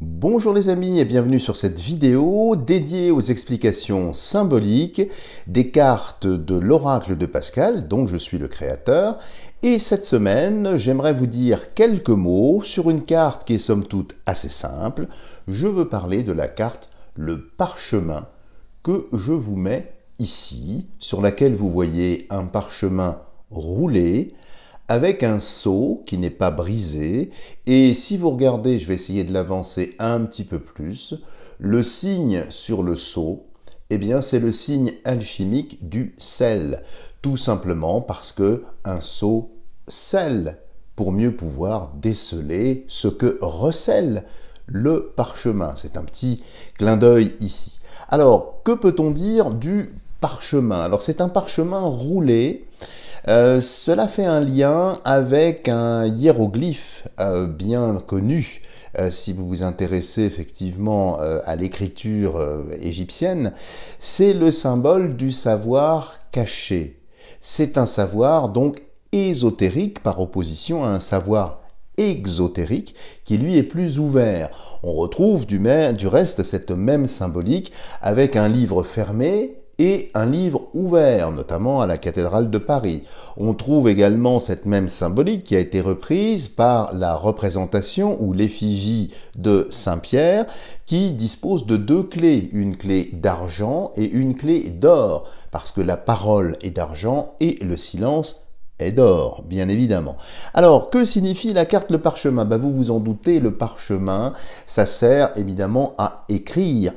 Bonjour les amis et bienvenue sur cette vidéo dédiée aux explications symboliques des cartes de l'oracle de Pascal, dont je suis le créateur. Et cette semaine, j'aimerais vous dire quelques mots sur une carte qui est somme toute assez simple. Je veux parler de la carte le parchemin que je vous mets ici, sur laquelle vous voyez un parchemin roulé, avec un sceau qui n'est pas brisé, et si vous regardez, je vais essayer de l'avancer un petit peu plus, le signe sur le sceau, eh bien c'est le signe alchimique du sel, tout simplement parce que un sceau scelle, pour mieux pouvoir déceler ce que recèle le parchemin. C'est un petit clin d'œil ici. Alors, que peut-on dire du parchemin? Alors c'est un parchemin roulé. Cela fait un lien avec un hiéroglyphe bien connu. Si vous vous intéressez effectivement à l'écriture égyptienne, c'est le symbole du savoir caché. C'est un savoir donc ésotérique par opposition à un savoir exotérique qui lui est plus ouvert. On retrouve du reste cette même symbolique avec un livre fermé et un livre ouvert, notamment à la cathédrale de Paris. On trouve également cette même symbolique qui a été reprise par la représentation ou l'effigie de Saint-Pierre qui dispose de deux clés, une clé d'argent et une clé d'or, parce que la parole est d'argent et le silence est d'or, bien évidemment. Alors, que signifie la carte le parchemin? Vous vous en doutez, le parchemin, ça sert évidemment à écrire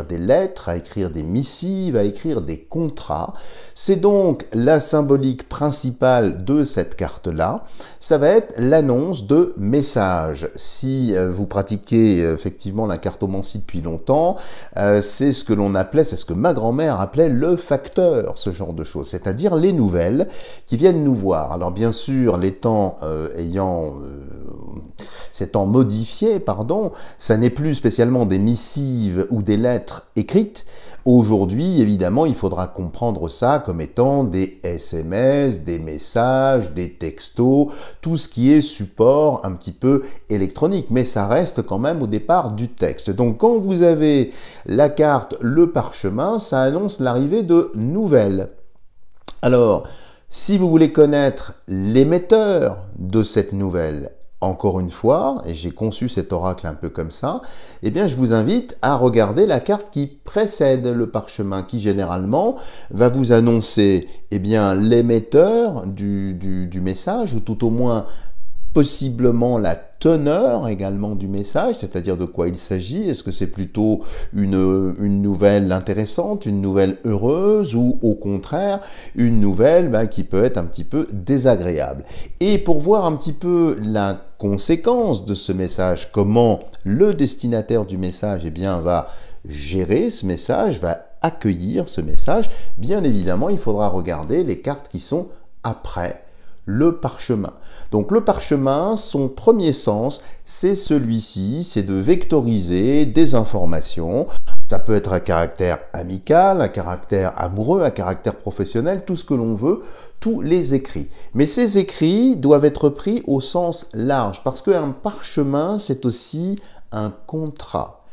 des lettres, à écrire des missives, à écrire des contrats. C'est donc la symbolique principale de cette carte-là. Ça va être l'annonce de messages. Si vous pratiquez effectivement la cartomancie depuis longtemps, c'est ce que l'on appelait, c'est ce que ma grand-mère appelait le facteur, ce genre de choses, c'est-à-dire les nouvelles qui viennent nous voir. Alors bien sûr, les temps s'étant modifiés, ça n'est plus spécialement des missives ou des lettres écrites. Aujourd'hui, évidemment, il faudra comprendre ça comme étant des SMS, des messages, des textos, tout ce qui est support un petit peu électronique, mais ça reste quand même au départ du texte. Donc quand vous avez la carte, le parchemin, ça annonce l'arrivée de nouvelles. Alors, si vous voulez connaître l'émetteur de cette nouvelle, encore une fois, et j'ai conçu cet oracle un peu comme ça, eh bien je vous invite à regarder la carte qui précède le parchemin, qui généralement va vous annoncer l'émetteur du message, ou tout au moins possiblement la teneur également du message, c'est-à-dire de quoi il s'agit. Est-ce que c'est plutôt une nouvelle intéressante, une nouvelle heureuse, ou au contraire une nouvelle qui peut être un petit peu désagréable. Et pour voir un petit peu la conséquence de ce message, comment le destinataire du message va gérer ce message, va accueillir ce message, bien évidemment il faudra regarder les cartes qui sont après le parchemin. Donc le parchemin, son premier sens, c'est celui-ci, c'est de vectoriser des informations. Ça peut être un caractère amical, un caractère amoureux, un caractère professionnel, tout ce que l'on veut, tous les écrits. Mais ces écrits doivent être pris au sens large, parce qu'un parchemin, c'est aussi un contrat.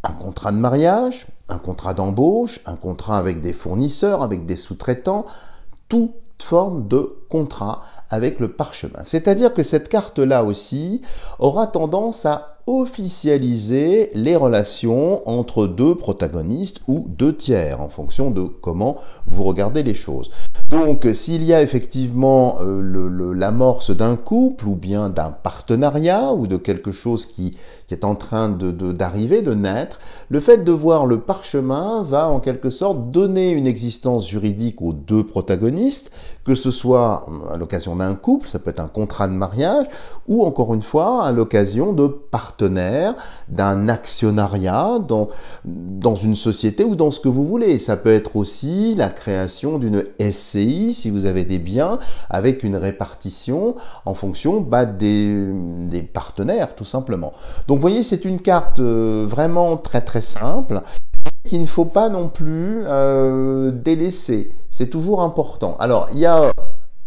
Un contrat de mariage, un contrat d'embauche, un contrat avec des fournisseurs, avec des sous-traitants, toute forme de contrat avec le parchemin. C'est-à-dire que cette carte-là aussi aura tendance à officialiser les relations entre deux protagonistes ou deux tiers, en fonction de comment vous regardez les choses. Donc, s'il y a effectivement l'amorce d'un couple, ou bien d'un partenariat, ou de quelque chose qui est en train d'arriver, de naître, le fait de voir le parchemin va en quelque sorte donner une existence juridique aux deux protagonistes, que ce soit à l'occasion d'un couple, ça peut être un contrat de mariage, ou encore une fois à l'occasion de partenaires, d'un actionnariat dans une société ou dans ce que vous voulez. Ça peut être aussi la création d'une SCI si vous avez des biens avec une répartition en fonction des partenaires tout simplement. Donc vous voyez, c'est une carte vraiment très très simple qu'il ne faut pas non plus délaisser. C'est toujours important. Alors, il y a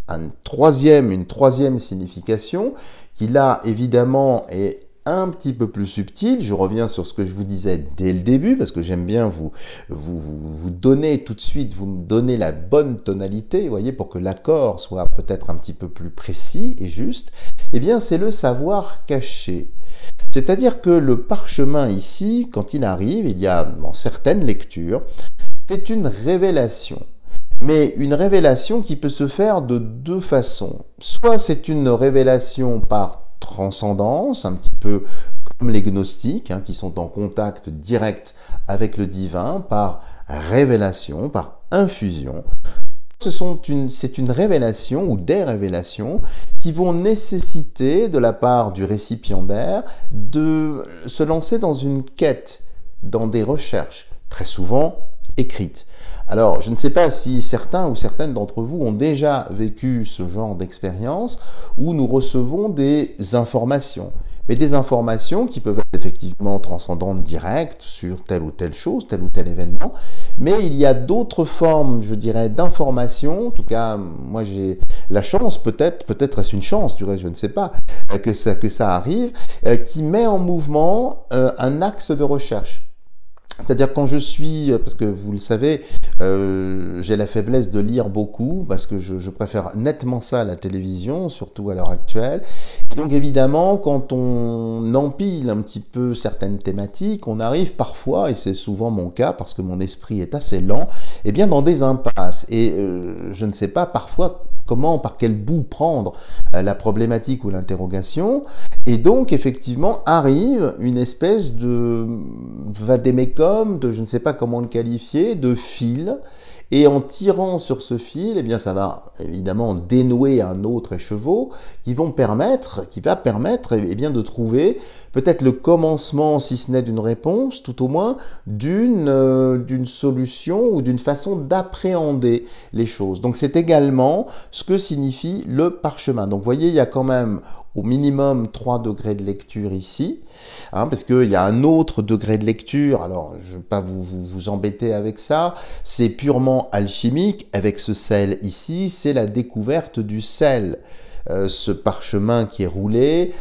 une troisième signification qui là, évidemment, est un petit peu plus subtil. Je reviens sur ce que je vous disais dès le début, parce que j'aime bien vous donner tout de suite, vous me donner la bonne tonalité, vous voyez, pour que l'accord soit peut-être un petit peu plus précis et juste. Eh bien, c'est le savoir caché. C'est-à-dire que le parchemin ici, quand il arrive, il y a dans certaines lectures, c'est une révélation. Mais une révélation qui peut se faire de deux façons. Soit c'est une révélation par transcendance, un petit peu comme les gnostiques, qui sont en contact direct avec le divin, par révélation, par infusion. C'est une révélation ou des révélations qui vont nécessiter de la part du récipiendaire de se lancer dans une quête, dans des recherches, très souvent écrites. Alors, je ne sais pas si certains ou certaines d'entre vous ont déjà vécu ce genre d'expérience où nous recevons des informations. Mais des informations qui peuvent être effectivement transcendantes directes sur telle ou telle chose, tel ou tel événement. Mais il y a d'autres formes, je dirais, d'informations. En tout cas, moi j'ai la chance, peut-être est-ce une chance, du reste je ne sais pas, que ça arrive, qui met en mouvement un axe de recherche. C'est-à-dire quand je suis, parce que vous le savez, j'ai la faiblesse de lire beaucoup, parce que je préfère nettement ça à la télévision, surtout à l'heure actuelle. Et donc évidemment, quand on empile un petit peu certaines thématiques, on arrive parfois, et c'est souvent mon cas, parce que mon esprit est assez lent, eh bien dans des impasses. Et je ne sais pas parfois comment, par quel bout prendre la problématique ou l'interrogation. Et donc, effectivement, arrive une espèce de vadémécum, de je ne sais pas comment le qualifier, de fil. Et en tirant sur ce fil, eh bien, ça va évidemment dénouer un autre écheveau qui va permettre eh bien, de trouver peut-être le commencement, si ce n'est d'une réponse, tout au moins d'une solution ou d'une façon d'appréhender les choses. Donc c'est également ce que signifie le parchemin. Donc vous voyez, il y a quand même au minimum 3 degrés de lecture ici, parce qu'il y a un autre degré de lecture, alors je ne vais pas vous embêter avec ça, c'est purement alchimique, avec ce sel ici, c'est la découverte du sel. Ce parchemin qui est roulé,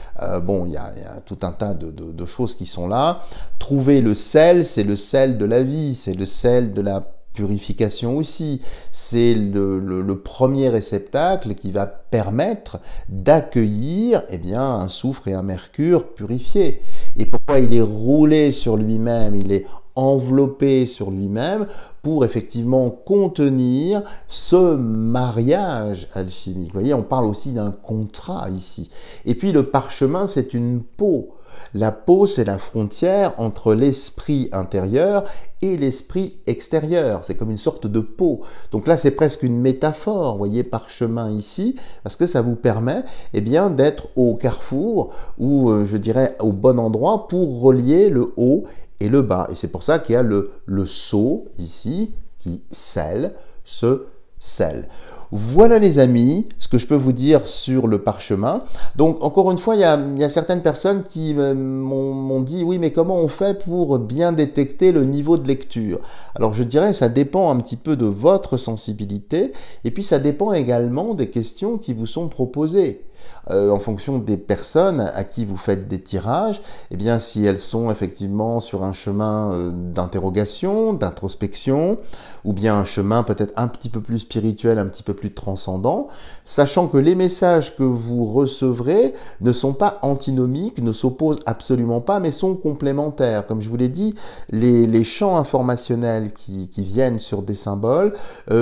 bon, il y a tout un tas de choses qui sont là. Trouver le sel, c'est le sel de la vie, c'est le sel de la purification aussi. C'est le premier réceptacle qui va permettre d'accueillir eh bien, un soufre et un mercure purifiés. Et pourquoi il est roulé sur lui-même, il est enveloppé sur lui-même pour effectivement contenir ce mariage alchimique. Vous voyez, on parle aussi d'un contrat ici. Et puis le parchemin, c'est une peau. La peau, c'est la frontière entre l'esprit intérieur et l'esprit extérieur. C'est comme une sorte de peau. Donc là, c'est presque une métaphore, vous voyez, parchemin ici, parce que ça vous permet eh bien, d'être au carrefour, ou je dirais au bon endroit, pour relier le haut et le bas. Et c'est pour ça qu'il y a le sceau ici, qui scelle, ce sel. Voilà les amis, ce que je peux vous dire sur le parchemin. Donc encore une fois, il y a certaines personnes qui m'ont dit « Oui, mais comment on fait pour bien détecter le niveau de lecture ?» Alors je dirais ça dépend un petit peu de votre sensibilité et puis ça dépend également des questions qui vous sont proposées. En fonction des personnes à qui vous faites des tirages, eh bien si elles sont effectivement sur un chemin d'interrogation, d'introspection, ou bien un chemin peut-être un petit peu plus spirituel, un petit peu plus transcendant, sachant que les messages que vous recevrez ne sont pas antinomiques, ne s'opposent absolument pas, mais sont complémentaires. Comme je vous l'ai dit, les champs informationnels qui viennent sur des symboles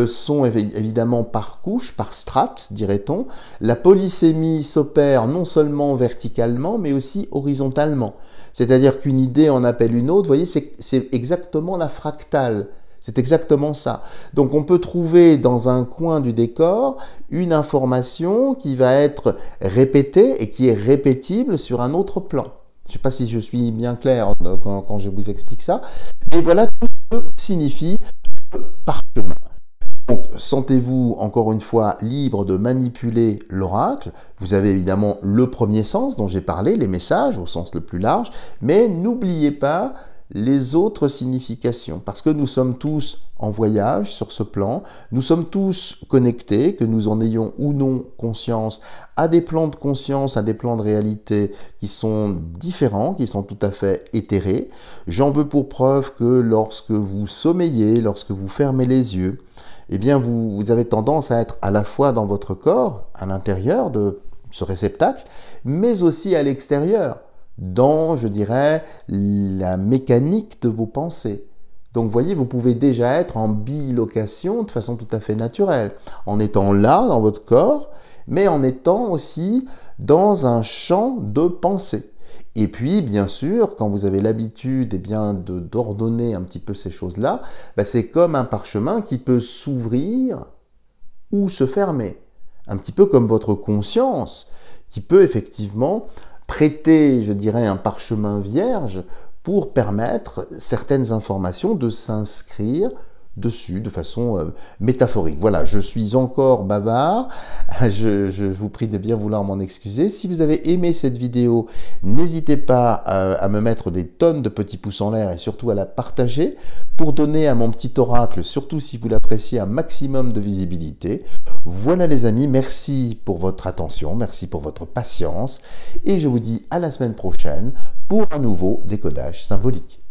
sont évidemment par couche, par strate, dirait-on. La polysémie s'opère non seulement verticalement, mais aussi horizontalement. C'est-à-dire qu'une idée en appelle une autre, vous voyez, c'est exactement la fractale. C'est exactement ça. Donc on peut trouver dans un coin du décor une information qui va être répétée et qui est répétible sur un autre plan. Je ne sais pas si je suis bien clair quand je vous explique ça, mais voilà tout ce que signifie le parchemin. Donc, sentez-vous encore une fois libre de manipuler l'oracle. Vous avez évidemment le premier sens dont j'ai parlé, les messages au sens le plus large, mais n'oubliez pas les autres significations, parce que nous sommes tous en voyage sur ce plan. Nous sommes tous connectés, que nous en ayons ou non conscience, à des plans de conscience, à des plans de réalité qui sont différents, qui sont tout à fait éthérés. J'en veux pour preuve que lorsque vous sommeillez, lorsque vous fermez les yeux, eh bien vous avez tendance à être à la fois dans votre corps, à l'intérieur de ce réceptacle, mais aussi à l'extérieur, dans, je dirais, la mécanique de vos pensées. Donc, vous voyez, vous pouvez déjà être en bilocation de façon tout à fait naturelle, en étant là, dans votre corps, mais en étant aussi dans un champ de pensée. Et puis, bien sûr, quand vous avez l'habitude d'ordonner un petit peu ces choses-là, c'est comme un parchemin qui peut s'ouvrir ou se fermer. Un petit peu comme votre conscience, qui peut effectivement prêter, je dirais, un parchemin vierge pour permettre certaines informations de s'inscrire dessus de façon métaphorique. Voilà, je suis encore bavard, je vous prie de bien vouloir m'en excuser. Si vous avez aimé cette vidéo, n'hésitez pas à me mettre des tonnes de petits pouces en l'air et surtout à la partager pour donner à mon petit oracle, surtout si vous l'appréciez, un maximum de visibilité. Voilà les amis, merci pour votre attention, merci pour votre patience et je vous dis à la semaine prochaine pour un nouveau décodage symbolique.